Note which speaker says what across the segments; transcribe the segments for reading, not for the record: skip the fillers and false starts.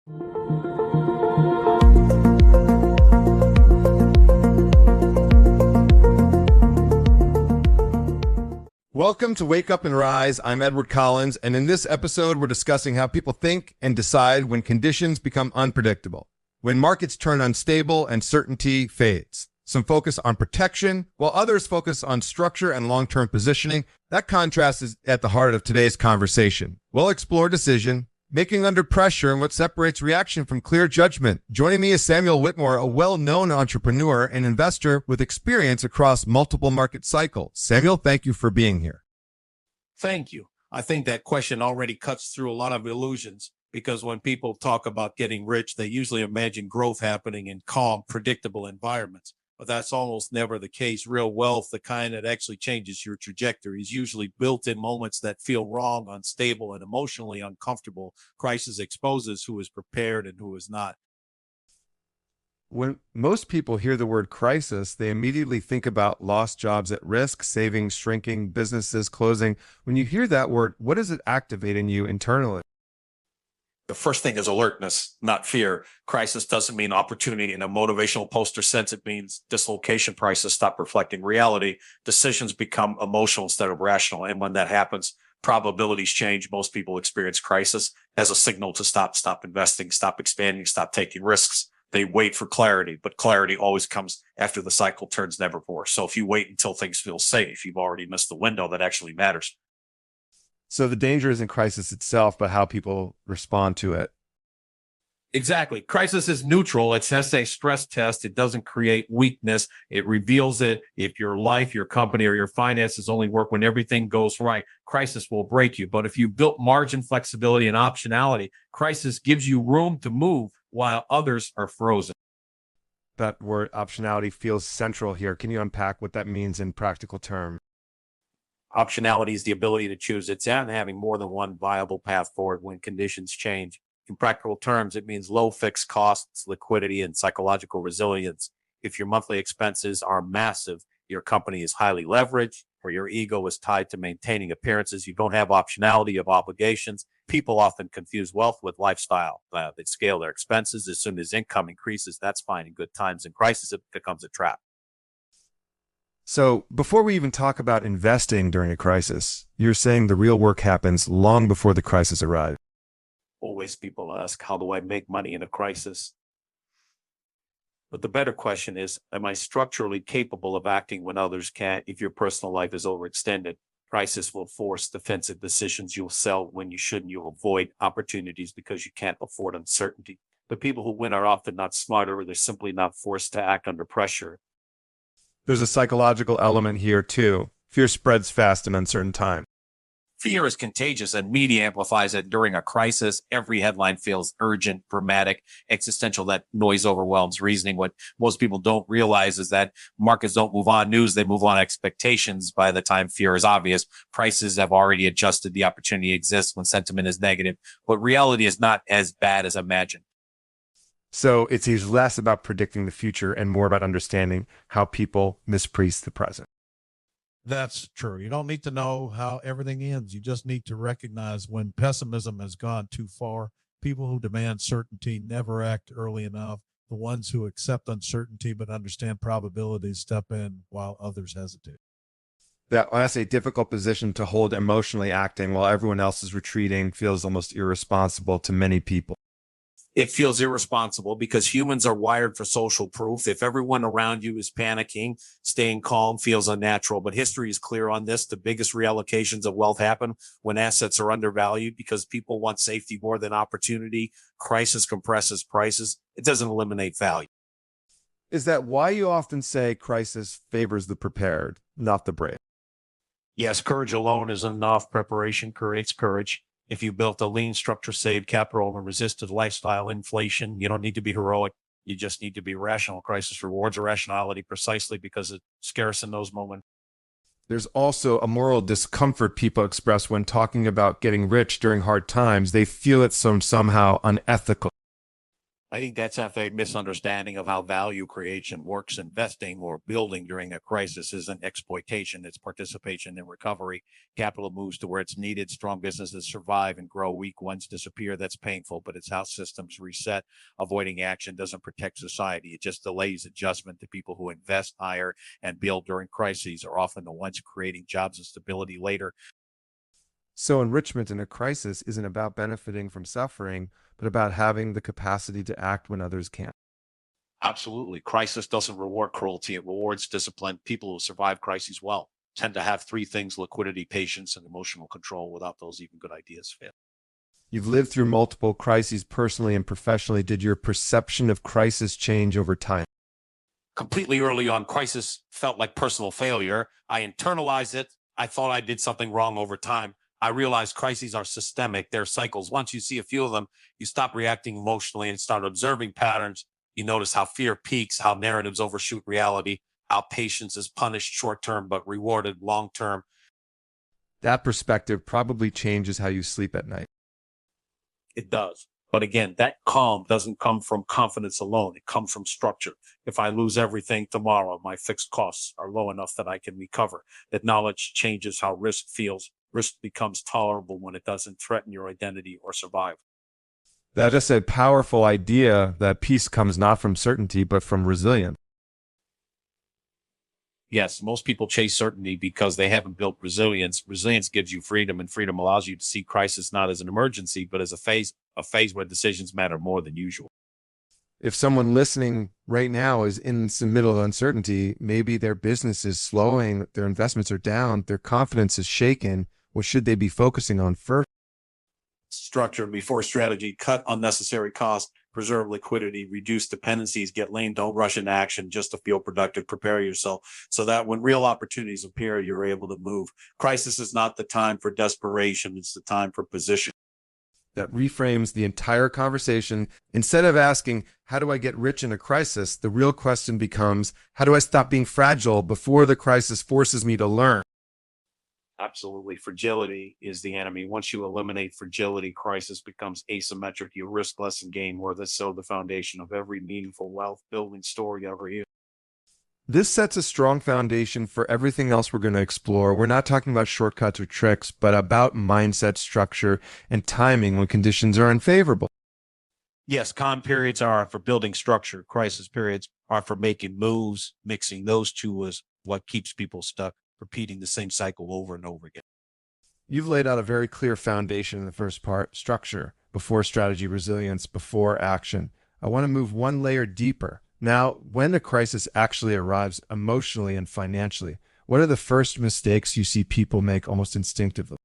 Speaker 1: Welcome to Wake Up and Rise. I'm Edward Collins, and in this episode, we're discussing how people think and decide when conditions become unpredictable, when markets turn unstable and certainty fades. Some focus on protection, while others focus on structure and long-term positioning. That contrast is at the heart of today's conversation. We'll explore decision, making under pressure, and what separates reaction from clear judgment. Joining me is Samuel Whitmore, a well-known entrepreneur and investor with experience across multiple market cycles. Samuel, thank you for being here.
Speaker 2: Thank you. I think that question already cuts through a lot of illusions, because when people talk about getting rich, they usually imagine growth happening in calm, predictable environments. But that's almost never the case. Real wealth, the kind that actually changes your trajectory, is usually built in moments that feel wrong, unstable, and emotionally uncomfortable. Crisis exposes who is prepared and who is not.
Speaker 1: When most people hear the word crisis, they immediately think about lost jobs at risk, savings shrinking, businesses closing. When you hear that word, what does it activate in you internally?
Speaker 2: The first thing is alertness, not fear. Crisis doesn't mean opportunity in a motivational poster sense. It means dislocation. Prices stop reflecting reality. Decisions become emotional instead of rational. And when that happens, probabilities change. Most people experience crisis as a signal to stop investing, stop expanding, stop taking risks. They wait for clarity, but clarity always comes after the cycle turns, never before. So if you wait until things feel safe, you've already missed the window that actually matters.
Speaker 1: So the danger isn't crisis itself, but how people respond to it.
Speaker 2: Exactly. Crisis is neutral. It's just a stress test. It doesn't create weakness. It reveals it. If your life, your company, or your finances only work when everything goes right, crisis will break you. But if you built margin, flexibility, and optionality, crisis gives you room to move while others are frozen.
Speaker 1: That word optionality feels central here. Can you unpack what that means in practical terms?
Speaker 2: Optionality is the ability to choose. It's having more than one viable path forward when conditions change. In practical terms, it means low fixed costs, liquidity, and psychological resilience. If your monthly expenses are massive, your company is highly leveraged, or your ego is tied to maintaining appearances, you don't have optionality of obligations. People often confuse wealth with lifestyle. They scale their expenses. As soon as income increases, that's fine. In good times and crisis, it becomes a trap.
Speaker 1: So before we even talk about investing during a crisis, you're saying the real work happens long before the crisis arrives.
Speaker 2: Always people ask, how do I make money in a crisis? But the better question is, am I structurally capable of acting when others can't? If your personal life is overextended, crisis will force defensive decisions. You'll sell when you shouldn't. You'll avoid opportunities because you can't afford uncertainty. The people who win are often not smarter, or they're simply not forced to act under pressure.
Speaker 1: There's a psychological element here too. Fear spreads fast in uncertain times.
Speaker 2: Fear is contagious, and media amplifies it. During a crisis, every headline feels urgent, dramatic, existential. That noise overwhelms reasoning. What most people don't realize is that markets don't move on news. They move on expectations. By the time fear is obvious, prices have already adjusted. The opportunity exists when sentiment is negative, but reality is not as bad as imagined.
Speaker 1: So it's less about predicting the future and more about understanding how people misprice the present.
Speaker 3: That's true. You don't need to know how everything ends. You just need to recognize when pessimism has gone too far. People who demand certainty never act early enough. The ones who accept uncertainty but understand probabilities step in while others hesitate.
Speaker 1: That's a difficult position to hold emotionally. Acting while everyone else is retreating feels almost irresponsible to many people.
Speaker 2: It feels irresponsible because humans are wired for social proof. If everyone around you is panicking, staying calm feels unnatural. But history is clear on this. The biggest reallocations of wealth happen when assets are undervalued because people want safety more than opportunity. Crisis compresses prices. It doesn't eliminate value.
Speaker 1: Is that why you often say crisis favors the prepared, not the brave?
Speaker 2: Yes, courage alone is enough. Preparation creates courage. If you built a lean structure, saved capital, and resisted lifestyle inflation, you don't need to be heroic. You just need to be rational. Crisis rewards irrationality precisely because it's scarce in those moments.
Speaker 1: There's also a moral discomfort people express when talking about getting rich during hard times. They feel it's somehow unethical.
Speaker 2: I think that's a misunderstanding of how value creation works. Investing or building during a crisis isn't exploitation, it's participation in recovery. Capital moves to where it's needed. Strong businesses survive and grow. Weak ones disappear. That's painful, but it's how systems reset. Avoiding action doesn't protect society. It just delays adjustment. The people who invest, hire, and build during crises are often the ones creating jobs and stability later.
Speaker 1: So enrichment in a crisis isn't about benefiting from suffering, but about having the capacity to act when others can't.
Speaker 2: Absolutely. Crisis doesn't reward cruelty, it rewards discipline. People who survive crises well tend to have three things: liquidity, patience, and emotional control. Without those, even good ideas fail.
Speaker 1: You've lived through multiple crises personally and professionally. Did your perception of crisis change over time?
Speaker 2: Completely early on, crisis felt like personal failure. I internalized it. I thought I did something wrong. Over time, I realized crises are systemic. They're cycles. Once you see a few of them, you stop reacting emotionally and start observing patterns. You notice how fear peaks, how narratives overshoot reality, how patience is punished short term but rewarded long term.
Speaker 1: That perspective probably changes how you sleep at night.
Speaker 2: It does. But again, that calm doesn't come from confidence alone. It comes from structure. If I lose everything tomorrow, my fixed costs are low enough that I can recover. That knowledge changes how risk feels. Risk becomes tolerable when it doesn't threaten your identity or survival.
Speaker 1: That is a powerful idea that peace comes not from certainty, but from resilience.
Speaker 2: Yes, most people chase certainty because they haven't built resilience. Resilience gives you freedom, and freedom allows you to see crisis not as an emergency, but as a phase where decisions matter more than usual.
Speaker 1: If someone listening right now is in the middle of uncertainty, maybe their business is slowing, their investments are down, their confidence is shaken, what should they be focusing on first?
Speaker 2: Structure before strategy. Cut unnecessary costs, preserve liquidity, reduce dependencies, get lean, don't rush into action just to feel productive. Prepare yourself so that when real opportunities appear, you're able to move. Crisis is not the time for desperation, it's the time for position.
Speaker 1: That reframes the entire conversation. Instead of asking, how do I get rich in a crisis? The real question becomes, how do I stop being fragile before the crisis forces me to learn?
Speaker 2: Absolutely. Fragility is the enemy. Once you eliminate fragility, crisis becomes asymmetric. You risk less and gain more. That's so the foundation of every meaningful wealth building story ever here.
Speaker 1: This sets a strong foundation for everything else we're going to explore. We're not talking about shortcuts or tricks, but about mindset, structure, and timing when conditions are unfavorable.
Speaker 2: Yes, calm periods are for building structure. Crisis periods are for making moves. Mixing those two is what keeps people stuck, repeating the same cycle over and over again.
Speaker 1: You've laid out a very clear foundation in the first part: structure, before strategy, resilience, before action. I want to move one layer deeper. Now, when a crisis actually arrives emotionally and financially, what are the first mistakes you see people make almost instinctively?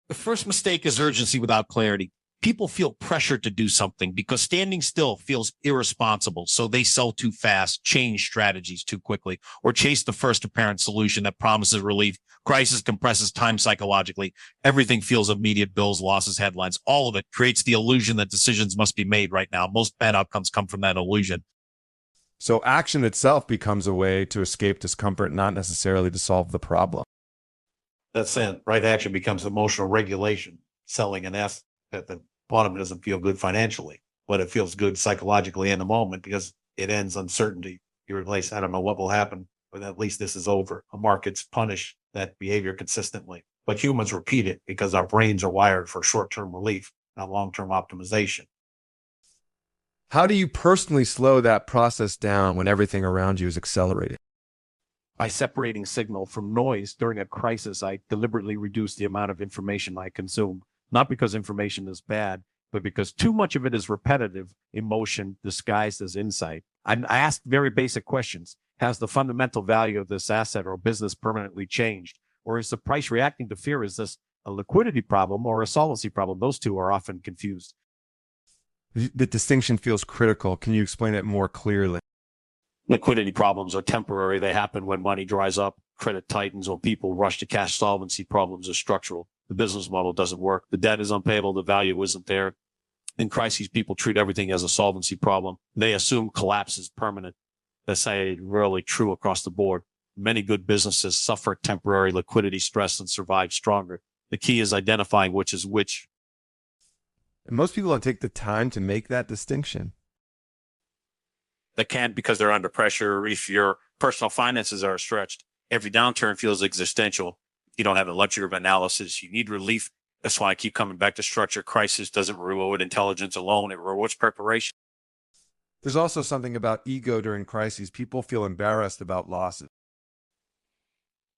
Speaker 2: The first mistake is urgency without clarity. People feel pressured to do something because standing still feels irresponsible. So they sell too fast, change strategies too quickly, or chase the first apparent solution that promises relief. Crisis compresses time psychologically. Everything feels immediate: bills, losses, headlines. All of it creates the illusion that decisions must be made right now. Most bad outcomes come from that illusion.
Speaker 1: So action itself becomes a way to escape discomfort, not necessarily to solve the problem.
Speaker 2: That's it. Right action becomes emotional regulation. Selling an S at the bottom doesn't feel good financially, but it feels good psychologically in the moment because it ends uncertainty. You replace, I don't know what will happen, but at least this is over. Markets punish that behavior consistently, but humans repeat it because our brains are wired for short-term relief, not long-term optimization.
Speaker 1: How do you personally slow that process down when everything around you is accelerating?
Speaker 2: By separating signal from noise during a crisis, I deliberately reduce the amount of information I consume, not because information is bad, but because too much of it is repetitive emotion disguised as insight. I ask very basic questions. Has the fundamental value of this asset or business permanently changed? Or is the price reacting to fear? Is this a liquidity problem or a solvency problem? Those two are often confused.
Speaker 1: The distinction feels critical. Can you explain it more clearly?
Speaker 2: Liquidity problems are temporary. They happen when money dries up, credit tightens, or people rush to cash. Solvency problems are structural. The business model doesn't work. The debt is unpayable. The value isn't there. In crises, people treat everything as a solvency problem. They assume collapse is permanent. That's really true across the board. Many good businesses suffer temporary liquidity stress and survive stronger. The key is identifying which is which.
Speaker 1: And most people don't take the time to make that distinction.
Speaker 2: They can't because they're under pressure, or if your personal finances are stretched. Every downturn feels existential. You don't have the luxury of analysis. You need relief. That's why I keep coming back to structure. Crisis doesn't reward intelligence alone. It rewards preparation.
Speaker 1: There's also something about ego during crises. People feel embarrassed about losses.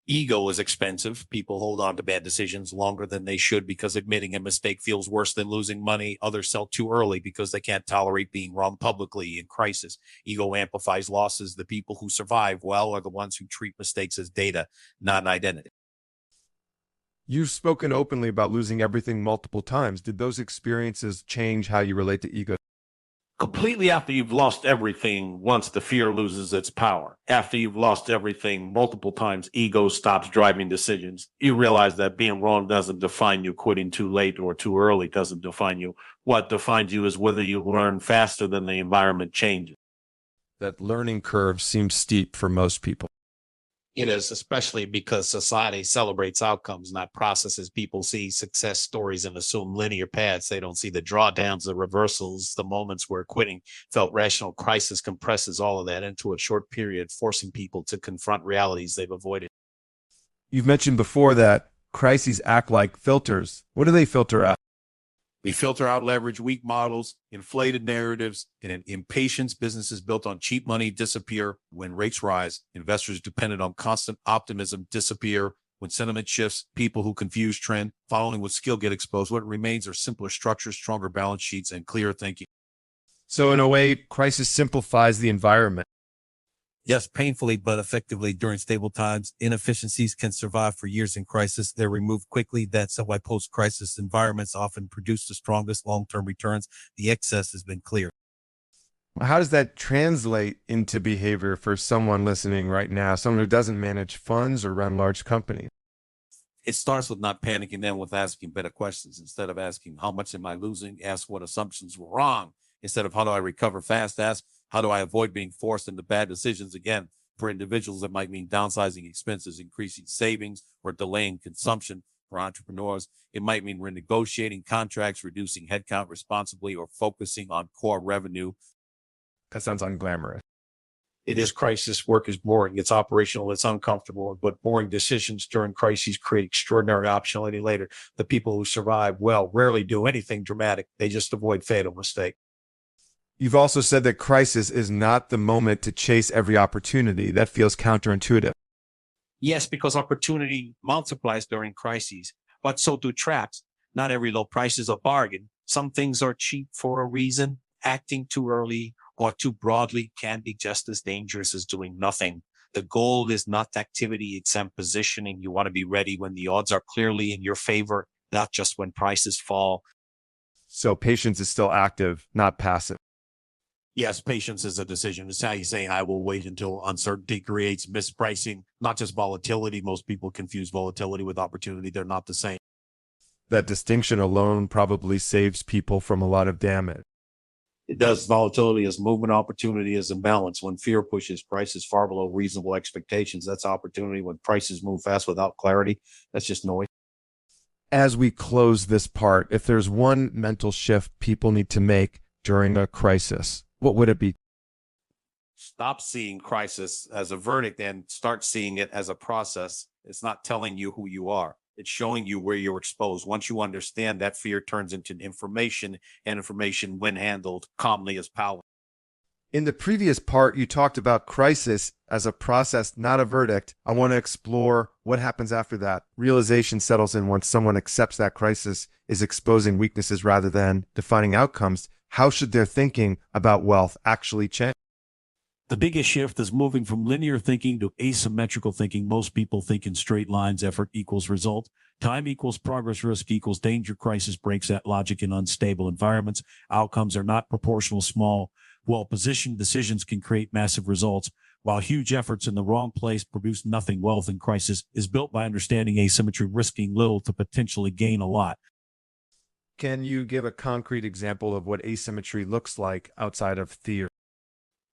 Speaker 2: Ego is expensive. People hold on to bad decisions longer than they should because admitting a mistake feels worse than losing money. Others sell too early because they can't tolerate being wrong publicly. In crisis, ego amplifies losses. The people who survive well are the ones who treat mistakes as data, not an identity.
Speaker 1: You've spoken openly about losing everything multiple times. Did those experiences change how you relate to ego?
Speaker 4: Completely. After you've lost everything once, the fear loses its power. After you've lost everything multiple times, ego stops driving decisions. You realize that being wrong doesn't define you. Quitting too late or too early doesn't define you. What defines you is whether you learn faster than the environment changes.
Speaker 1: That learning curve seems steep for most people.
Speaker 2: It is, especially because society celebrates outcomes, not processes. People see success stories and assume linear paths. They don't see the drawdowns, the reversals, the moments where quitting felt rational. Crisis compresses all of that into a short period, forcing people to confront realities they've avoided.
Speaker 1: You've mentioned before that crises act like filters. What do they filter out?
Speaker 2: We filter out leverage, weak models, inflated narratives, and an impatience. Businesses built on cheap money disappear when rates rise. Investors dependent on constant optimism disappear. When sentiment shifts, people who confuse trend, following with skill get exposed. What remains are simpler structures, stronger balance sheets, and clearer thinking.
Speaker 1: So in a way, crisis simplifies the environment.
Speaker 2: Yes, painfully, but effectively during stable times. Inefficiencies can survive for years in crisis. They're removed quickly. That's why post-crisis environments often produce the strongest long-term returns. The excess has been cleared.
Speaker 1: How does that translate into behavior for someone listening right now, someone who doesn't manage funds or run large companies?
Speaker 2: It starts with not panicking, then with asking better questions. Instead of asking, how much am I losing? Ask what assumptions were wrong. Instead of how do I recover fast? Ask, how do I avoid being forced into bad decisions again? For individuals, that might mean downsizing expenses, increasing savings, or delaying consumption. For entrepreneurs, it might mean renegotiating contracts, reducing headcount responsibly, or focusing on core revenue.
Speaker 1: That sounds unglamorous.
Speaker 4: It is crisis. Work is boring. It's operational. It's uncomfortable. But boring decisions during crises create extraordinary optionality later. The people who survive well rarely do anything dramatic. They just avoid fatal mistake.
Speaker 1: You've also said that crisis is not the moment to chase every opportunity. That feels counterintuitive.
Speaker 2: Yes, because opportunity multiplies during crises, but so do traps. Not every low price is a bargain. Some things are cheap for a reason. Acting too early or too broadly can be just as dangerous as doing nothing. The goal is not activity, it's positioning. You want to be ready when the odds are clearly in your favor, not just when prices fall.
Speaker 1: So patience is still active, not passive.
Speaker 2: Yes, patience is a decision. It's how you say, I will wait until uncertainty creates mispricing, not just volatility. Most people confuse volatility with opportunity. They're not the same.
Speaker 1: That distinction alone probably saves people from a lot of damage.
Speaker 4: It does. Volatility is movement, opportunity is imbalance. When fear pushes prices far below reasonable expectations, that's opportunity. When prices move fast without clarity, that's just noise.
Speaker 1: As we close this part, if there's one mental shift people need to make during a crisis, what would it be?
Speaker 2: Stop seeing crisis as a verdict and start seeing it as a process. It's not telling you who you are. It's showing you where you're exposed. Once you understand that, fear turns into information, and information, when handled calmly, is power.
Speaker 1: In the previous part, you talked about crisis as a process, not a verdict. I want to explore what happens after that. Realization settles in once someone accepts that crisis is exposing weaknesses rather than defining outcomes. How should their thinking about wealth actually change?
Speaker 4: The biggest shift is moving from linear thinking to asymmetrical thinking. Most people think in straight lines. Effort equals result. Time equals progress. Risk equals danger. Crisis breaks that logic in unstable environments. Outcomes are not proportional. Small, well-positioned decisions can create massive results, while huge efforts in the wrong place produce nothing. Wealth in crisis is built by understanding asymmetry, risking little to potentially gain a lot.
Speaker 1: Can you give a concrete example of what asymmetry looks like outside of theory?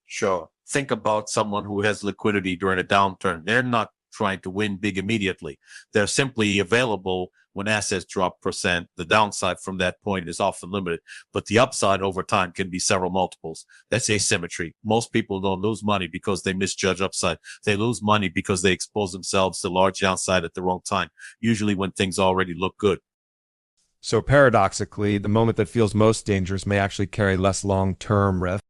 Speaker 2: Sure. Think about someone who has liquidity during a downturn. They're not trying to win big immediately. They're simply available when assets drop percent. The downside from that point is often limited, but the upside over time can be several multiples. That's asymmetry. Most people don't lose money because they misjudge upside. They lose money because they expose themselves to large downside at the wrong time, usually when things already look good.
Speaker 1: So paradoxically, the moment that feels most dangerous may actually carry less long-term risk.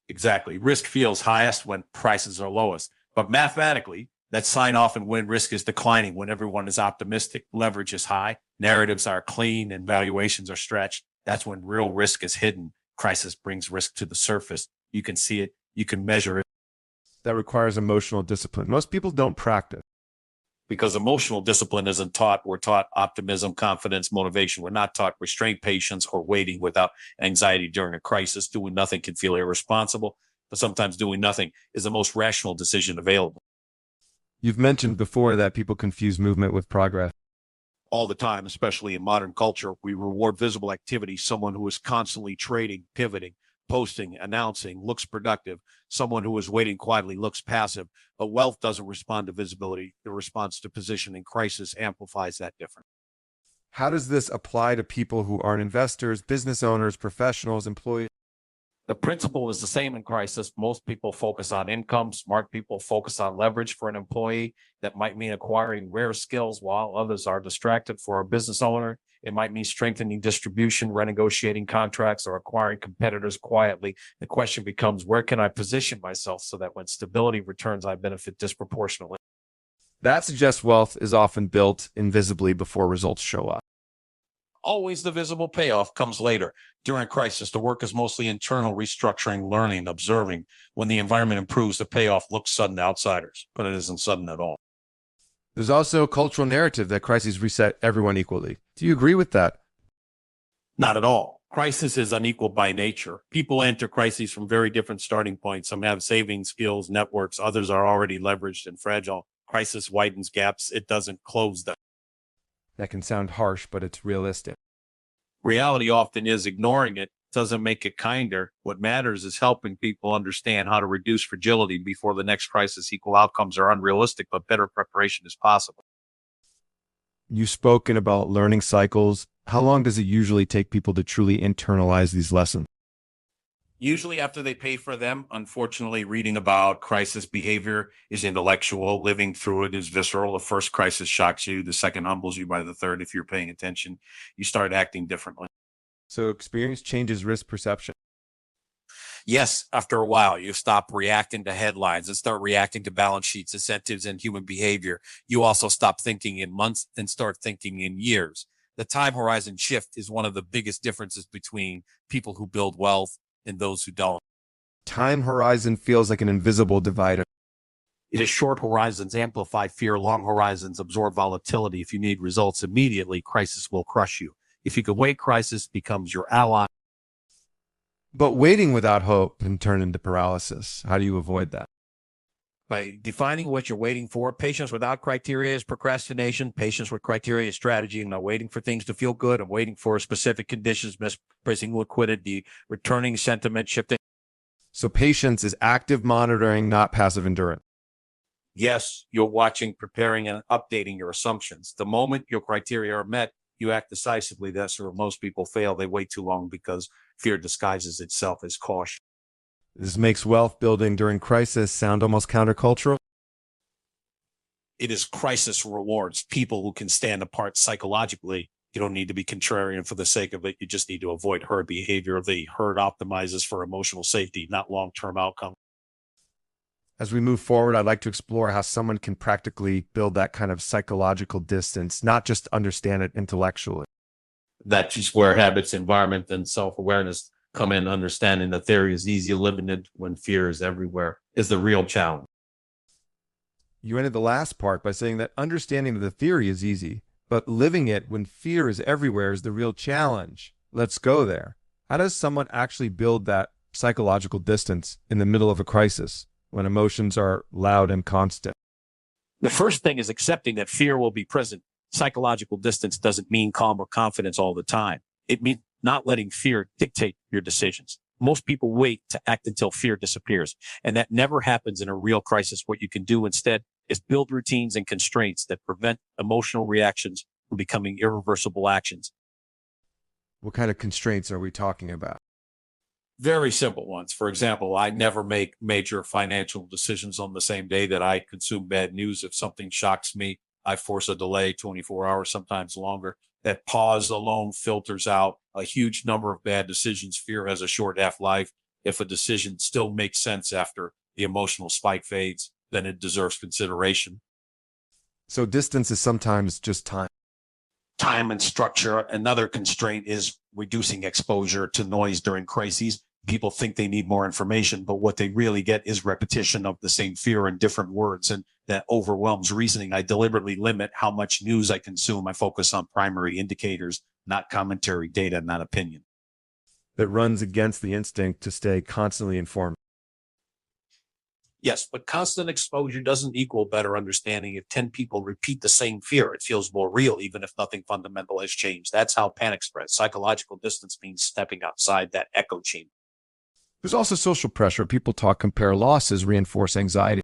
Speaker 2: Exactly. Risk feels highest when prices are lowest, but mathematically, that sign often when risk is declining, when everyone is optimistic, leverage is high, narratives are clean, and valuations are stretched. That's when real risk is hidden. Crisis brings risk to the surface. You can see it, you can measure it.
Speaker 1: That requires emotional discipline. Most people don't practice.
Speaker 2: Because emotional discipline isn't taught. We're taught optimism, confidence, motivation. We're not taught restraint, patience, or waiting without anxiety during a crisis. Doing nothing can feel irresponsible, but sometimes doing nothing is the most rational decision available.
Speaker 1: You've mentioned before that people confuse movement with progress.
Speaker 4: All the time, especially in modern culture, we reward visible activity. Someone who is constantly trading, pivoting, posting, announcing looks productive. Someone who is waiting quietly looks passive. But wealth doesn't respond to visibility. It responds to positioning. Crisis amplifies that difference.
Speaker 1: How does this apply to people who aren't investors, business owners, professionals, employees?
Speaker 2: The principle is the same in crisis. Most people focus on income. Smart people focus on leverage for an employee. That might mean acquiring rare skills while others are distracted. For a business owner, it might mean strengthening distribution, renegotiating contracts, or acquiring competitors quietly. The question becomes, where can I position myself so that when stability returns, I benefit disproportionately?
Speaker 1: That suggests wealth is often built invisibly before results show up.
Speaker 2: Always the visible payoff comes later. During crisis, the work is mostly internal, restructuring, learning, observing. When the environment improves, the payoff looks sudden to outsiders, but it isn't sudden at all.
Speaker 1: There's also a cultural narrative that crises reset everyone equally. Do you agree with that?
Speaker 2: Not at all. Crisis is unequal by nature. People enter crises from very different starting points. Some have savings, skills, networks. Others are already leveraged and fragile. Crisis widens gaps. It doesn't close them.
Speaker 1: That can sound harsh, but it's realistic.
Speaker 2: Reality often is ignoring it doesn't make it kinder. What matters is helping people understand how to reduce fragility before the next crisis. Equal outcomes are unrealistic, but better preparation is possible.
Speaker 1: You've spoken about learning cycles. How long does it usually take people to truly internalize these lessons?
Speaker 2: Usually after they pay for them. Unfortunately, reading about crisis behavior is intellectual. Living through it is visceral. The first crisis shocks you. The second humbles you. By the third, if you're paying attention, you start acting differently.
Speaker 1: So experience changes risk perception.
Speaker 2: Yes, after a while, you stop reacting to headlines and start reacting to balance sheets, incentives, and human behavior. You also stop thinking in months and start thinking in years. The time horizon shift is one of the biggest differences between people who build wealth and those who don't.
Speaker 1: Time horizon feels like an invisible divider.
Speaker 2: It is short horizons amplify fear, long horizons absorb volatility. If you need results immediately, crisis will crush you. If you can wait, crisis becomes your ally.
Speaker 1: But waiting without hope can turn into paralysis. How do you avoid that?
Speaker 2: By defining what you're waiting for. Patience without criteria is procrastination. Patience with criteria is strategy. I'm not waiting for things to feel good. I'm waiting for specific conditions, mispricing liquidity, returning sentiment, shifting.
Speaker 1: So patience is active monitoring, not passive endurance.
Speaker 2: Yes, you're watching, preparing, and updating your assumptions. The moment your criteria are met, you act decisively. That's where most people fail. They wait too long because fear disguises itself as caution.
Speaker 1: This makes wealth building during crisis sound almost countercultural.
Speaker 2: It is crisis rewards people who can stand apart psychologically. You don't need to be contrarian for the sake of it. You just need to avoid herd behavior. The herd optimizes for emotional safety, not long-term outcome.
Speaker 1: As we move forward, I'd like to explore how someone can practically build that kind of psychological distance, not just understand it intellectually.
Speaker 2: That's just where habits, environment, and self-awareness come in. Understanding that theory is easy, limited when fear is everywhere is the real challenge.
Speaker 1: You ended the last part by saying that understanding the theory is easy, but living it when fear is everywhere is the real challenge. Let's go there. How does someone actually build that psychological distance in the middle of a crisis when emotions are loud and constant?
Speaker 2: The first thing is accepting that fear will be present. Psychological distance doesn't mean calm or confidence all the time. It means not letting fear dictate your decisions. Most people wait to act until fear disappears, and that never happens in a real crisis. What you can do instead is build routines and constraints that prevent emotional reactions from becoming irreversible actions.
Speaker 1: What kind of constraints are we talking about?
Speaker 2: Very simple ones. For example, I never make major financial decisions on the same day that I consume bad news. If something shocks me, I force a delay 24 hours, sometimes longer. That pause alone filters out a huge number of bad decisions. Fear has a short half-life. If a decision still makes sense after the emotional spike fades, then it deserves consideration.
Speaker 1: So distance is sometimes just time.
Speaker 4: Time and structure. Another constraint is reducing exposure to noise during crises. People think they need more information, but what they really get is repetition of the same fear in different words, and that overwhelms reasoning. I deliberately limit how much news I consume. I focus on primary indicators, not commentary, data, not opinion.
Speaker 1: That runs against the instinct to stay constantly informed.
Speaker 2: Yes, but constant exposure doesn't equal better understanding. If 10 people repeat the same fear, it feels more real, even if nothing fundamental has changed. That's how panic spreads. Psychological distance means stepping outside that echo chamber.
Speaker 1: There's also social pressure. People talk, compare losses, reinforce anxiety.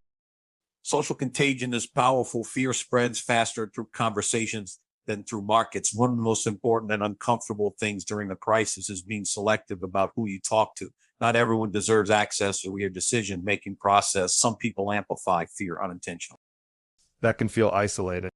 Speaker 2: Social contagion is powerful. Fear spreads faster through conversations than through markets. One of the most important and uncomfortable things during a crisis is being selective about who you talk to. Not everyone deserves access to your decision-making process. Some people amplify fear unintentionally.
Speaker 1: That can feel isolated.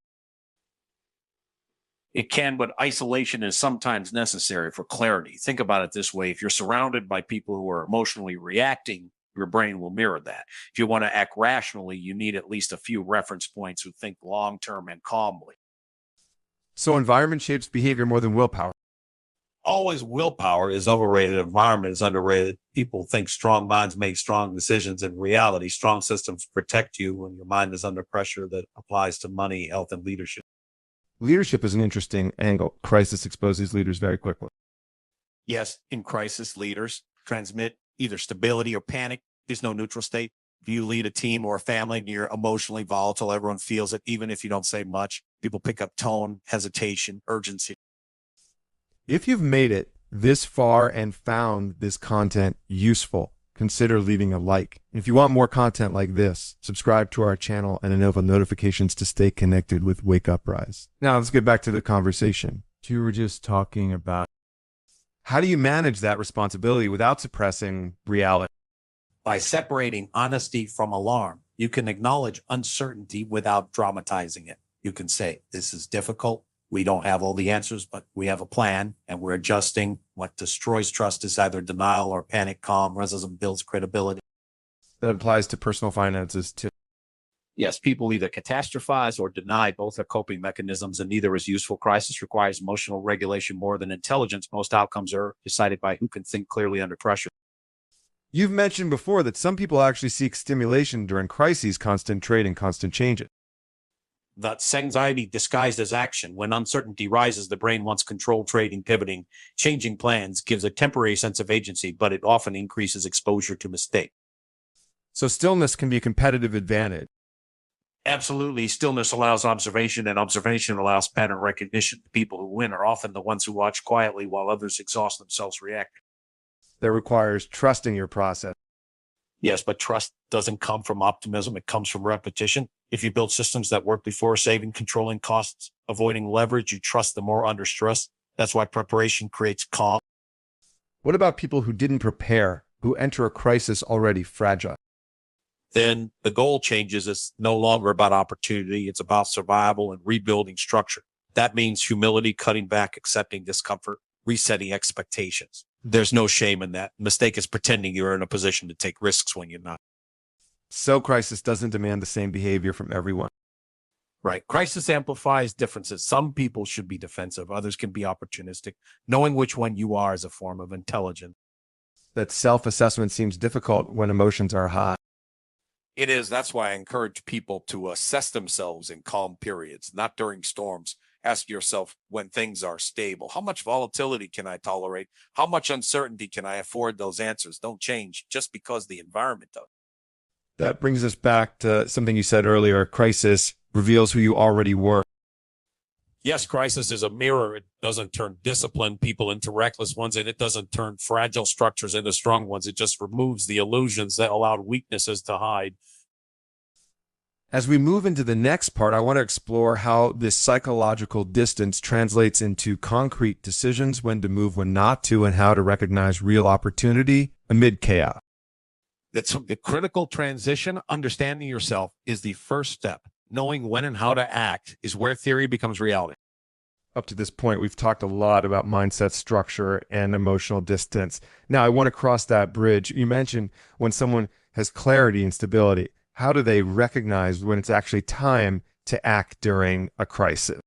Speaker 2: It can, but isolation is sometimes necessary for clarity. Think about it this way. If you're surrounded by people who are emotionally reacting, your brain will mirror that. If you want to act rationally, you need at least a few reference points who think long-term and calmly.
Speaker 1: So environment shapes behavior more than willpower.
Speaker 2: Always willpower is overrated. Environment is underrated. People think strong minds make strong decisions. In reality, strong systems protect you when your mind is under pressure. That applies to money, health, and leadership.
Speaker 1: Leadership is an interesting angle. Crisis exposes leaders very quickly.
Speaker 2: Yes, in crisis, leaders transmit either stability or panic. There's no neutral state. If you lead a team or a family and you're emotionally volatile, everyone feels it, even if you don't say much. People pick up tone, hesitation, urgency.
Speaker 1: If you've made it this far and found this content useful, consider leaving a like. If you want more content like this, subscribe to our channel and enable notifications to stay connected with Wake Up Rise. Now let's get back to the conversation. You were just talking about how do you manage that responsibility without suppressing reality?
Speaker 2: By separating honesty from alarm, you can acknowledge uncertainty without dramatizing it. You can say, this is difficult. We don't have all the answers, but we have a plan and we're adjusting. What destroys trust is either denial or panic. Calm realism builds credibility.
Speaker 1: That applies to personal finances too.
Speaker 2: Yes, people either catastrophize or deny. Both are coping mechanisms, and neither is useful. Crisis requires emotional regulation more than intelligence. Most outcomes are decided by who can think clearly under pressure.
Speaker 1: You've mentioned before that some people actually seek stimulation during crises, constant trading, constant changes.
Speaker 2: That's anxiety disguised as action. When uncertainty rises, the brain wants control, trading, pivoting, changing plans, gives a temporary sense of agency, but it often increases exposure to mistake.
Speaker 1: So stillness can be a competitive advantage.
Speaker 2: Absolutely. Stillness allows observation, and observation allows pattern recognition. The people who win are often the ones who watch quietly while others exhaust themselves reacting.
Speaker 1: That requires trusting your process.
Speaker 2: Yes, but trust doesn't come from optimism. It comes from repetition. If you build systems that work before, saving, controlling costs, avoiding leverage, you trust them more under stress. That's why preparation creates calm.
Speaker 1: What about people who didn't prepare, who enter a crisis already fragile?
Speaker 2: Then the goal changes. It's no longer about opportunity. It's about survival and rebuilding structure. That means humility, cutting back, accepting discomfort, resetting expectations. There's no shame in that. Mistake is pretending you're in a position to take risks when you're not.
Speaker 1: So crisis doesn't demand the same behavior from everyone.
Speaker 2: Right. Crisis amplifies differences. Some people should be defensive. Others can be opportunistic. Knowing which one you are is a form of intelligence.
Speaker 1: That self-assessment seems difficult when emotions are high.
Speaker 5: It is. That's why I encourage people to assess themselves in calm periods, not during storms. Ask yourself when things are stable, how much volatility can I tolerate? How much uncertainty can I afford? Those answers don't change just because the environment does.
Speaker 1: That brings us back to something you said earlier. Crisis reveals who you already were.
Speaker 2: Yes, crisis is a mirror. It doesn't turn disciplined people into reckless ones, and it doesn't turn fragile structures into strong ones. It just removes the illusions that allowed weaknesses to hide.
Speaker 1: As we move into the next part, I want to explore how this psychological distance translates into concrete decisions, when to move, when not to, and how to recognize real opportunity amid chaos.
Speaker 2: That's the critical transition. Understanding yourself is the first step. Knowing when and how to act is where theory becomes reality.
Speaker 1: Up to this point, we've talked a lot about mindset, structure, and emotional distance. Now, I want to cross that bridge. You mentioned when someone has clarity and stability, how do they recognize when it's actually time to act during a crisis?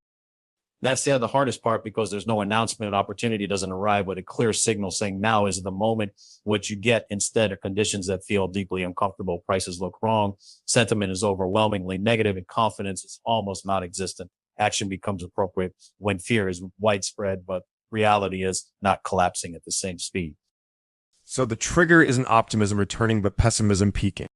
Speaker 4: That's the hardest part, because there's no announcement. Opportunity doesn't arrive with a clear signal saying now is the moment. What you get instead are conditions that feel deeply uncomfortable. Prices look wrong. Sentiment is overwhelmingly negative, and confidence is almost non-existent. Action becomes appropriate when fear is widespread, but reality is not collapsing at the same speed.
Speaker 1: So the trigger isn't optimism returning, but pessimism peaking.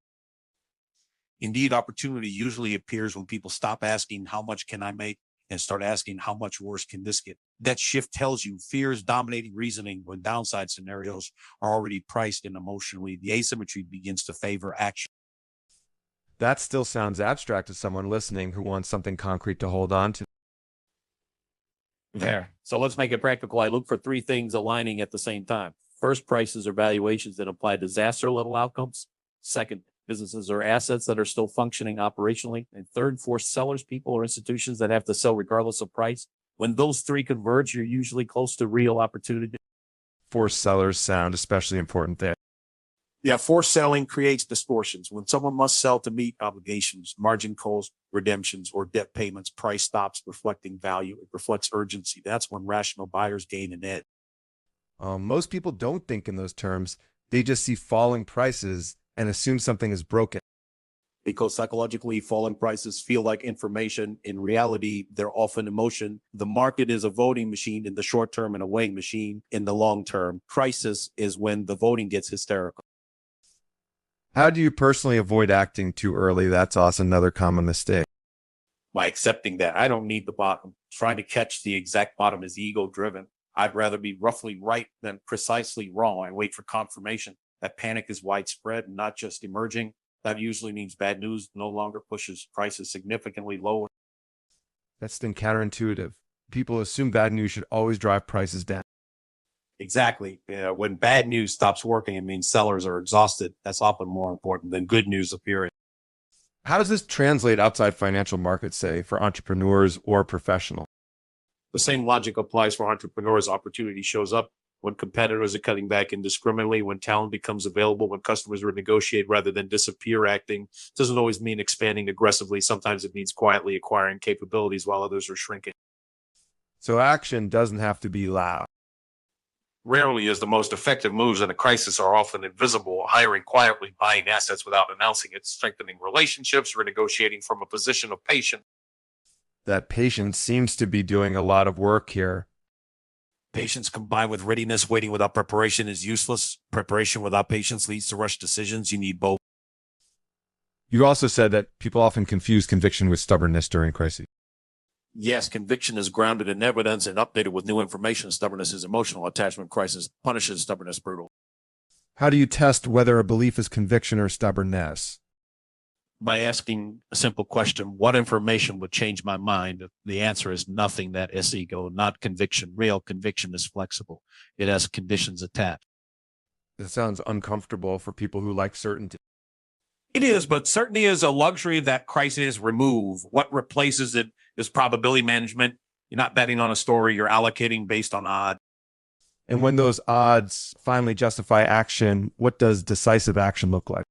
Speaker 2: Indeed, opportunity usually appears when people stop asking, how much can I make? And start asking, how much worse can this get? That shift tells you fear is dominating reasoning when downside scenarios are already priced in emotionally. The asymmetry begins to favor action.
Speaker 1: That still sounds abstract to someone listening who wants something concrete to hold on to.
Speaker 4: There. So let's make it practical. I look for three things aligning at the same time. First, prices or valuations that imply disaster level outcomes. Second, businesses or assets that are still functioning operationally. And third, forced sellers, people or institutions that have to sell regardless of price. When those three converge, you're usually close to real opportunity.
Speaker 1: Forced sellers sound especially important there.
Speaker 2: Yeah, forced selling creates distortions. When someone must sell to meet obligations, margin calls, redemptions, or debt payments, price stops reflecting value. It reflects urgency. That's when rational buyers gain an edge.
Speaker 1: Most people don't think in those terms. They just see falling prices and assume something is broken.
Speaker 2: Because psychologically, falling prices feel like information. In reality, they're often emotion. The market is a voting machine in the short term and a weighing machine in the long term. Crisis is when the voting gets hysterical.
Speaker 1: How do you personally avoid acting too early? That's also another common mistake.
Speaker 2: By accepting that I don't need the bottom. Trying to catch the exact bottom is ego driven. I'd rather be roughly right than precisely wrong. I wait for confirmation. That panic is widespread, not just emerging. That usually means bad news no longer pushes prices significantly lower.
Speaker 1: That's then counterintuitive. People assume bad news should always drive prices down.
Speaker 2: Exactly. When bad news stops working, it means sellers are exhausted. That's often more important than good news appearing.
Speaker 1: How does this translate outside financial markets, say, for entrepreneurs or professionals?
Speaker 2: The same logic applies for entrepreneurs. Opportunity shows up when competitors are cutting back indiscriminately, when talent becomes available, when customers renegotiate rather than disappear. Acting doesn't always mean expanding aggressively. Sometimes it means quietly acquiring capabilities while others are shrinking.
Speaker 1: So action doesn't have to be loud.
Speaker 2: Rarely is. The most effective moves in a crisis are often invisible. Hiring quietly, buying assets without announcing it, strengthening relationships, renegotiating from a position of patience.
Speaker 1: That patience seems to be doing a lot of work here.
Speaker 2: Patience combined with readiness. Waiting without preparation is useless. Preparation without patience leads to rushed decisions. You need both.
Speaker 1: You also said that people often confuse conviction with stubbornness during crises.
Speaker 2: Yes, conviction is grounded in evidence and updated with new information. Stubbornness is emotional. Attachment crisis punishes stubbornness brutal.
Speaker 1: How do you test whether a belief is conviction or stubbornness?
Speaker 2: By asking a simple question, what information would change my mind? The answer is nothing. That is ego, not conviction. Real conviction is flexible. It has conditions attached.
Speaker 1: It sounds uncomfortable for people who like certainty.
Speaker 2: It is, but certainty is a luxury that crises remove. What replaces it is probability management. You're not betting on a story. You're allocating based on odds.
Speaker 1: And when those odds finally justify action, what does decisive action look like?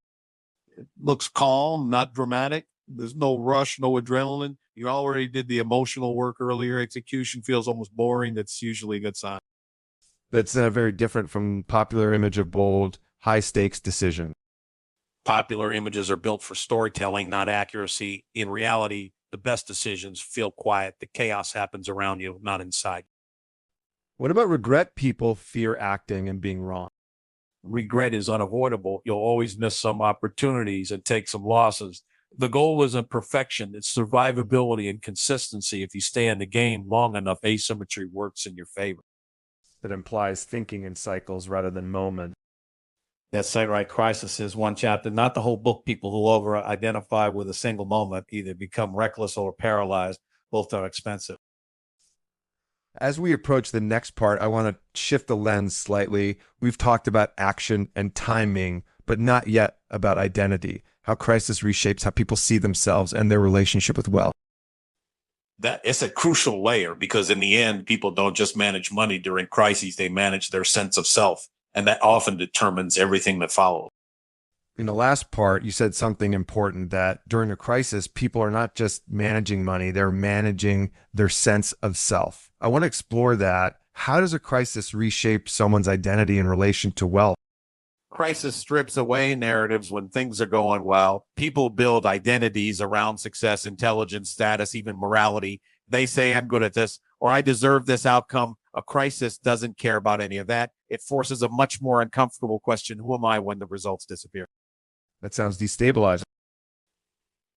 Speaker 2: It looks calm, not dramatic. There's no rush, no adrenaline. You already did the emotional work earlier. Execution feels almost boring. That's usually a good sign.
Speaker 1: That's very different from popular image of bold, high-stakes decision.
Speaker 2: Popular images are built for storytelling, not accuracy. In reality, the best decisions feel quiet. The chaos happens around you, not inside.
Speaker 1: What about regret? People fear acting and being wrong.
Speaker 2: Regret is unavoidable. You'll always miss some opportunities and take some losses. The goal isn't perfection. It's survivability and consistency. If you stay in the game long enough, asymmetry works in your favor.
Speaker 1: That implies thinking in cycles rather than moments.
Speaker 2: That's right. Crisis is one chapter, not the whole book. People who over identify with a single moment either become reckless or paralyzed. Both are expensive.
Speaker 1: As we approach the next part, I want to shift the lens slightly. We've talked about action and timing, but not yet about identity, how crisis reshapes how people see themselves and their relationship with wealth.
Speaker 5: That it's a crucial layer because in the end, people don't just manage money during crises, they manage their sense of self. And that often determines everything that follows.
Speaker 1: In the last part, you said something important that during a crisis, people are not just managing money, they're managing their sense of self. I want to explore that. How does a crisis reshape someone's identity in relation to wealth?
Speaker 2: Crisis strips away narratives when things are going well. People build identities around success, intelligence, status, even morality. They say, I'm good at this, or I deserve this outcome. A crisis doesn't care about any of that. It forces a much more uncomfortable question. Who am I when the results disappear?
Speaker 1: That sounds destabilizing.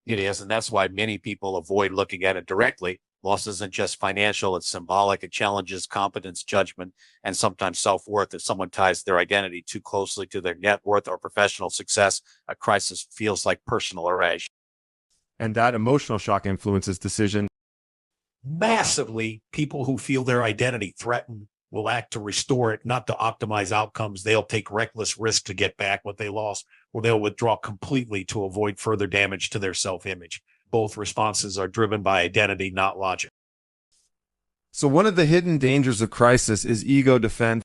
Speaker 2: It is, and that's why many people avoid looking at it directly. Loss isn't just financial, it's symbolic. It challenges competence, judgment, and sometimes self-worth. If someone ties their identity too closely to their net worth or professional success, a crisis feels like personal erasure.
Speaker 1: And that emotional shock influences decision.
Speaker 4: Massively, people who feel their identity threatened will act to restore it, not to optimize outcomes. They'll take reckless risk to get back what they lost, or they'll withdraw completely to avoid further damage to their self-image. Both responses are driven by identity, not logic.
Speaker 1: So one of the hidden dangers of crisis is ego defense.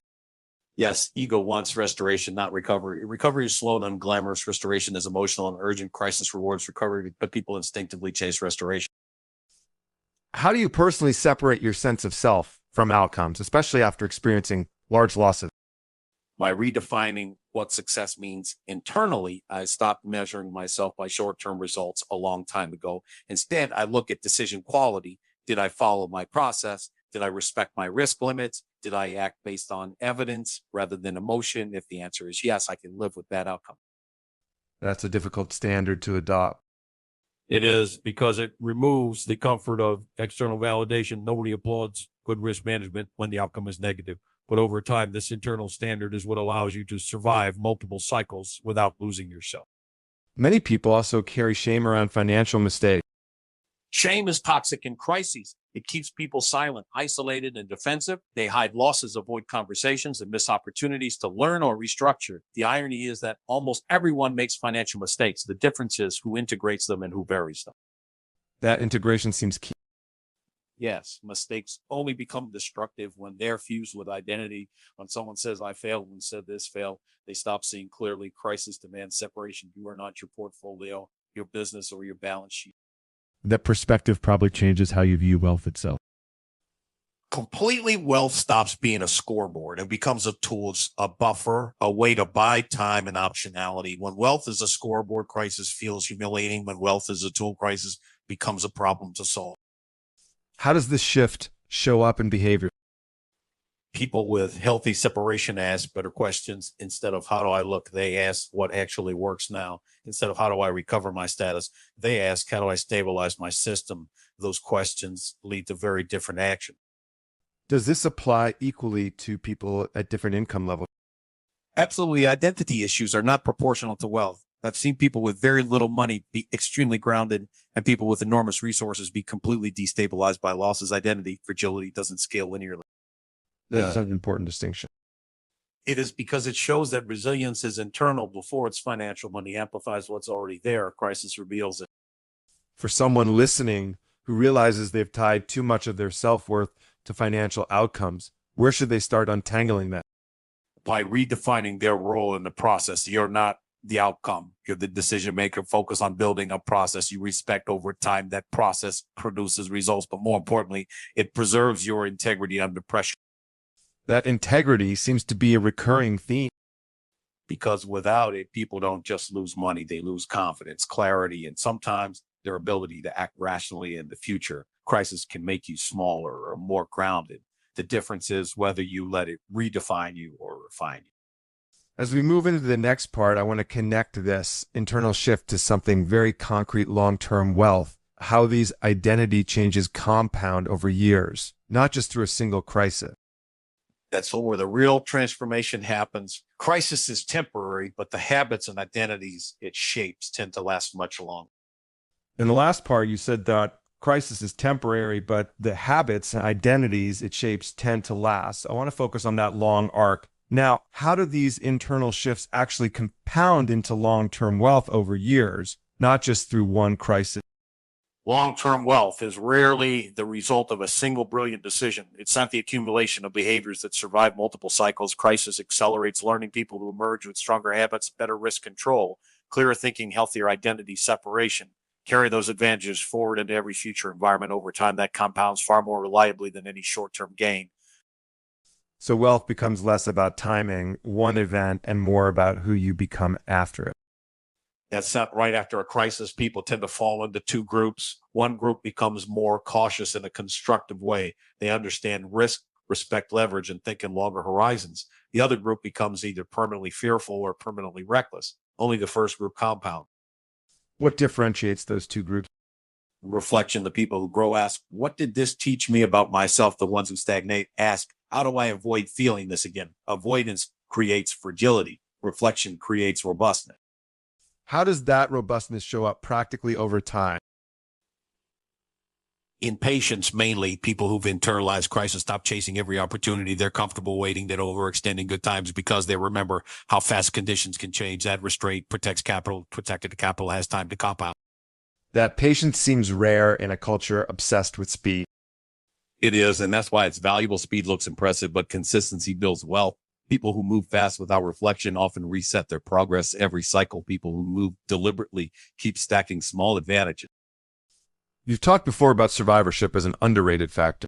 Speaker 2: Yes, ego wants restoration, not recovery. Recovery is slow and unglamorous. Restoration is emotional and urgent. Crisis rewards recovery, but people instinctively chase restoration.
Speaker 1: How do you personally separate your sense of self from outcomes, especially after experiencing large losses?
Speaker 2: By redefining what success means internally, I stopped measuring myself by short-term results a long time ago. Instead, I look at decision quality. Did I follow my process? Did I respect my risk limits? Did I act based on evidence rather than emotion? If the answer is yes, I can live with that outcome.
Speaker 1: That's a difficult standard to adopt.
Speaker 4: It is, because it removes the comfort of external validation. Nobody applauds good risk management when the outcome is negative. But over time, this internal standard is what allows you to survive multiple cycles without losing yourself.
Speaker 1: Many people also carry shame around financial mistakes.
Speaker 2: Shame is toxic in crises. It keeps people silent, isolated, and defensive. They hide losses, avoid conversations, and miss opportunities to learn or restructure. The irony is that almost everyone makes financial mistakes. The difference is who integrates them and who buries them.
Speaker 1: That integration seems key.
Speaker 2: Yes, mistakes only become destructive when they're fused with identity. When someone says, I failed, and said this failed, they stop seeing clearly. Crisis demands separation. You are not your portfolio, your business, or your balance sheet.
Speaker 1: That perspective probably changes how you view wealth itself.
Speaker 5: Completely, wealth stops being a scoreboard and becomes a tool, a buffer, a way to buy time and optionality. When wealth is a scoreboard, crisis feels humiliating. When wealth is a tool, crisis becomes a problem to solve.
Speaker 1: How does this shift show up in behavior?
Speaker 2: People with healthy separation ask better questions. Instead of how do I look, they ask what actually works now. Instead of how do I recover my status, they ask how do I stabilize my system. Those questions lead to very different action.
Speaker 1: Does this apply equally to people at different income levels?
Speaker 2: Absolutely. Identity issues are not proportional to wealth. I've seen people with very little money be extremely grounded and people with enormous resources be completely destabilized by losses. Identity fragility doesn't scale linearly.
Speaker 1: That's an important distinction.
Speaker 2: It is because it shows that resilience is internal before it's financial. Money amplifies what's already there. A crisis reveals it.
Speaker 1: For someone listening who realizes they've tied too much of their self-worth to financial outcomes, where should they start untangling that?
Speaker 2: By redefining their role in the process. You're not the outcome. You're the decision maker. Focus on building a process you respect over time. That process produces results, but more importantly, it preserves your integrity under pressure.
Speaker 1: That integrity seems to be a recurring theme.
Speaker 2: Because without it, people don't just lose money, they lose confidence, clarity, and sometimes their ability to act rationally in the future. Crisis can make you smaller or more grounded. The difference is whether you let it redefine you or refine you.
Speaker 1: As we move into the next part, I want to connect this internal shift to something very concrete, long-term wealth, how these identity changes compound over years, not just through a single crisis.
Speaker 2: That's where the real transformation happens. Crisis is temporary, but the habits and identities it shapes tend to last much longer.
Speaker 1: In the last part, you said that crisis is temporary, but the habits and identities it shapes tend to last. I want to focus on that long arc. Now, how do these internal shifts actually compound into long-term wealth over years, not just through one crisis?
Speaker 2: Long-term wealth is rarely the result of a single brilliant decision. It's not the accumulation of behaviors that survive multiple cycles. Crisis accelerates learning people to emerge with stronger habits, better risk control, clearer thinking, healthier identity separation. Carry those advantages forward into every future environment over time. That compounds far more reliably than any short-term gain.
Speaker 1: So wealth becomes less about timing, one event, and more about who you become after it.
Speaker 2: That's not right after a crisis. People tend to fall into two groups. One group becomes more cautious in a constructive way. They understand risk, respect leverage, and think in longer horizons. The other group becomes either permanently fearful or permanently reckless. Only the first group compound.
Speaker 1: What differentiates those two groups?
Speaker 2: Reflection, the people who grow ask, what did this teach me about myself? The ones who stagnate ask, how do I avoid feeling this again? Avoidance creates fragility. Reflection creates robustness.
Speaker 1: How does that robustness show up practically over time?
Speaker 4: In patience, mainly people who've internalized crisis stop chasing every opportunity. They're comfortable waiting, that overextending good times because they remember how fast conditions can change. That restraint protects capital. Protected capital has time to compound.
Speaker 1: That patience seems rare in a culture obsessed with speed.
Speaker 5: It is, and that's why it's valuable. Speed looks impressive, but consistency builds wealth. People who move fast without reflection often reset their progress every cycle. People who move deliberately keep stacking small advantages.
Speaker 1: You've talked before about survivorship as an underrated factor.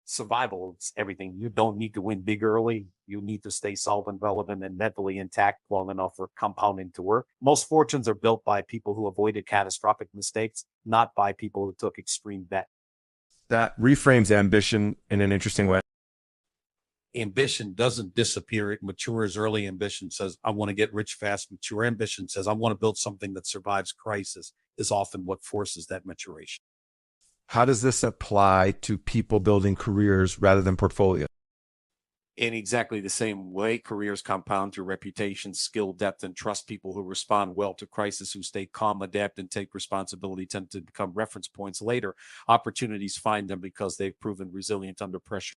Speaker 2: Survival is everything. You don't need to win big early. You need to stay solvent, relevant, and mentally intact long enough for compounding to work. Most fortunes are built by people who avoided catastrophic mistakes, not by people who took extreme bets.
Speaker 1: That reframes ambition in an interesting way.
Speaker 2: Ambition doesn't disappear. It matures early. Ambition says, I want to get rich fast. Mature ambition says, I want to build something that survives crisis, is often what forces that maturation.
Speaker 1: How does this apply to people building careers rather than portfolio?
Speaker 2: In exactly the same way, careers compound through reputation, skill, depth, and trust. People who respond well to crisis, who stay calm, adapt, and take responsibility tend to become reference points later. Opportunities find them because they've proven resilient under pressure.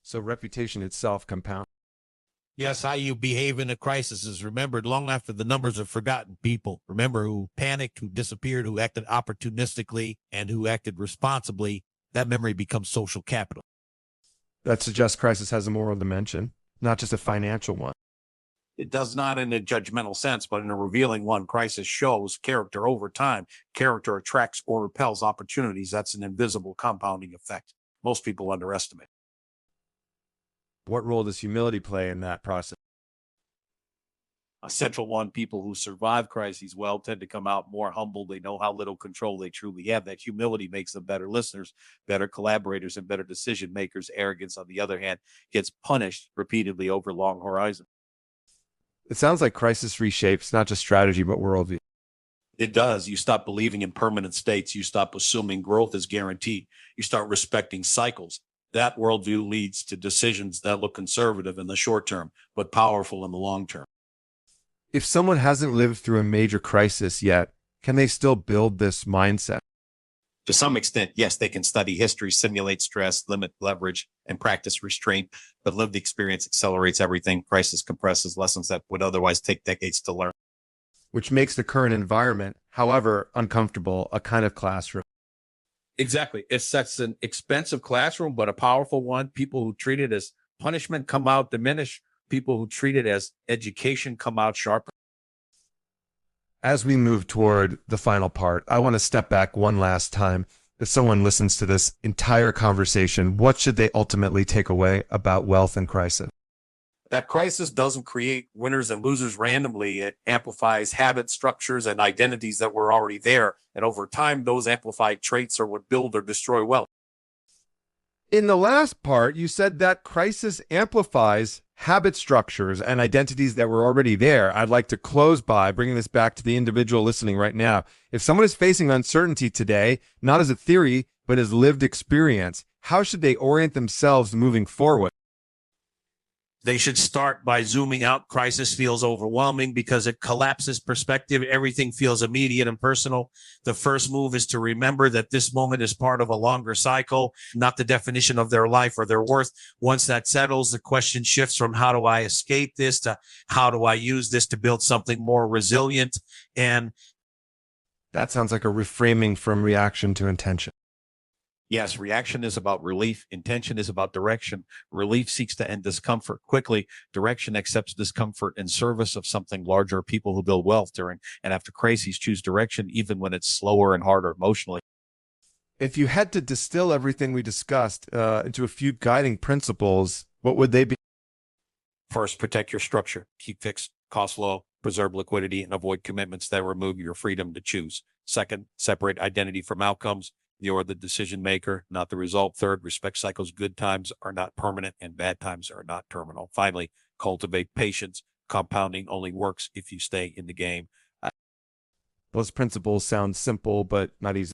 Speaker 1: So reputation itself compounds.
Speaker 3: Yes, how you behave in a crisis is remembered long after the numbers are forgotten. People remember who panicked, who disappeared, who acted opportunistically, and who acted responsibly. That memory becomes social capital.
Speaker 1: That suggests crisis has a moral dimension, not just a financial one.
Speaker 2: It does not in a judgmental sense, but in a revealing one. Crisis shows character over time. Character attracts or repels opportunities. That's an invisible compounding effect. Most people underestimate.
Speaker 1: What role does humility play in that process?
Speaker 2: A central one. People who survive crises well tend to come out more humble. They know how little control they truly have. That humility makes them better listeners, better collaborators, and better decision makers. Arrogance, on the other hand, gets punished repeatedly over long horizons.
Speaker 1: It sounds like crisis reshapes not just strategy, but worldview.
Speaker 2: It does. You stop believing in permanent states. You stop assuming growth is guaranteed. You start respecting cycles. That worldview leads to decisions that look conservative in the short term, but powerful in the long term.
Speaker 1: If someone hasn't lived through a major crisis yet, can they still build this mindset?
Speaker 2: To some extent, yes, they can study history, simulate stress, limit leverage, and practice restraint, but lived experience accelerates everything. Crisis compresses lessons that would otherwise take decades to learn.
Speaker 1: Which makes the current environment, however uncomfortable, a kind of classroom.
Speaker 2: Exactly. It sets an expensive classroom, but a powerful one. People who treat it as punishment come out diminished. People who treat it as education come out sharper.
Speaker 1: As we move toward the final part, I want to step back one last time. If someone listens to this entire conversation, what should they ultimately take away about wealth and crisis?
Speaker 2: That crisis doesn't create winners and losers randomly. It amplifies habit structures and identities that were already there. And over time, those amplified traits are what build or destroy wealth.
Speaker 1: In the last part, you said that crisis amplifies habit structures and identities that were already there. I'd like to close by bringing this back to the individual listening right now. If someone is facing uncertainty today, not as a theory, but as lived experience, how should they orient themselves moving forward?
Speaker 2: They should start by zooming out. Crisis feels overwhelming because it collapses perspective. Everything feels immediate and personal. The first move is to remember that this moment is part of a longer cycle, not the definition of their life or their worth. Once that settles, the question shifts from how do I escape this to how do I use this to build something more resilient. And
Speaker 1: That sounds like a reframing from reaction to intention.
Speaker 4: Yes, reaction is about relief. Intention is about direction. Relief seeks to end discomfort quickly. Direction accepts discomfort in service of something larger. People who build wealth during and after crises choose direction, even when it's slower and harder emotionally.
Speaker 1: If you had to distill everything we discussed into a few guiding principles, what would they be?
Speaker 2: first, protect your structure. Keep fixed costs low, preserve liquidity, and avoid commitments that remove your freedom to choose. Second, separate identity from outcomes. You're the decision maker, not the result. Third, respect cycles. Good times are not permanent and bad times are not terminal. Finally, cultivate patience. Compounding only works if you stay in the game.
Speaker 1: Those principles sound simple, but not easy.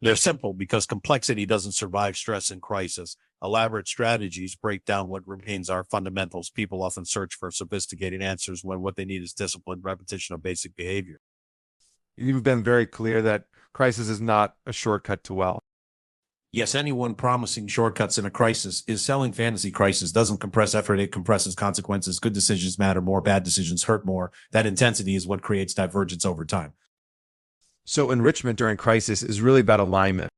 Speaker 2: They're simple because complexity doesn't survive stress and crisis. Elaborate strategies break down what remains our fundamentals. People often search for sophisticated answers when what they need is discipline, repetition of basic behavior.
Speaker 1: You've been very clear that crisis is not a shortcut to wealth.
Speaker 2: Yes, anyone promising shortcuts in a crisis is selling fantasy. Crisis doesn't compress effort, it compresses consequences. Good decisions matter more, bad decisions hurt more. That intensity is what creates divergence over time.
Speaker 1: So enrichment during crisis is really about alignment.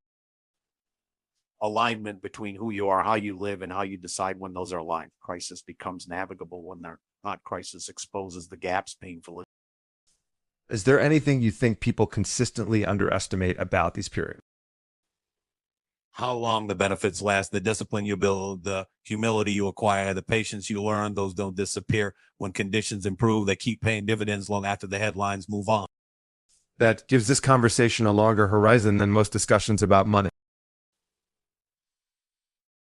Speaker 2: Alignment between who you are, how you live, and how you decide when those are aligned. Crisis becomes navigable when they're not. Crisis exposes the gaps painfully.
Speaker 1: Is there anything you think people consistently underestimate about these periods?
Speaker 2: How long the benefits last, the discipline you build, the humility you acquire, the patience you learn, those don't disappear. When conditions improve, they keep paying dividends long after the headlines move on.
Speaker 1: That gives this conversation a longer horizon than most discussions about money.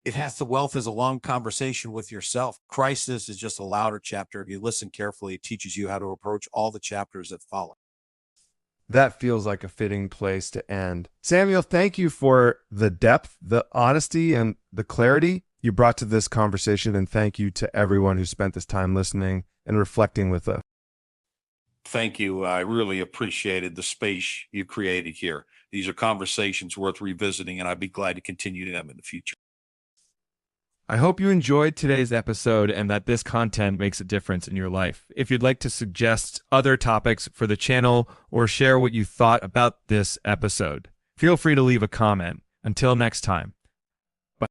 Speaker 2: It has the wealth is a long conversation with yourself. Crisis is just a louder chapter. If you listen carefully, it teaches you how to approach all the chapters that follow.
Speaker 1: That feels like a fitting place to end. Samuel, thank you for the depth, the honesty, and the clarity you brought to this conversation. And thank you to everyone who spent this time listening and reflecting with us.
Speaker 2: Thank you. I really appreciated the space you created here. These are conversations worth revisiting, and I'd be glad to continue them in the future.
Speaker 1: I hope you enjoyed today's episode and that this content makes a difference in your life. If you'd like to suggest other topics for the channel or share what you thought about this episode, feel free to leave a comment. Until next time. Bye.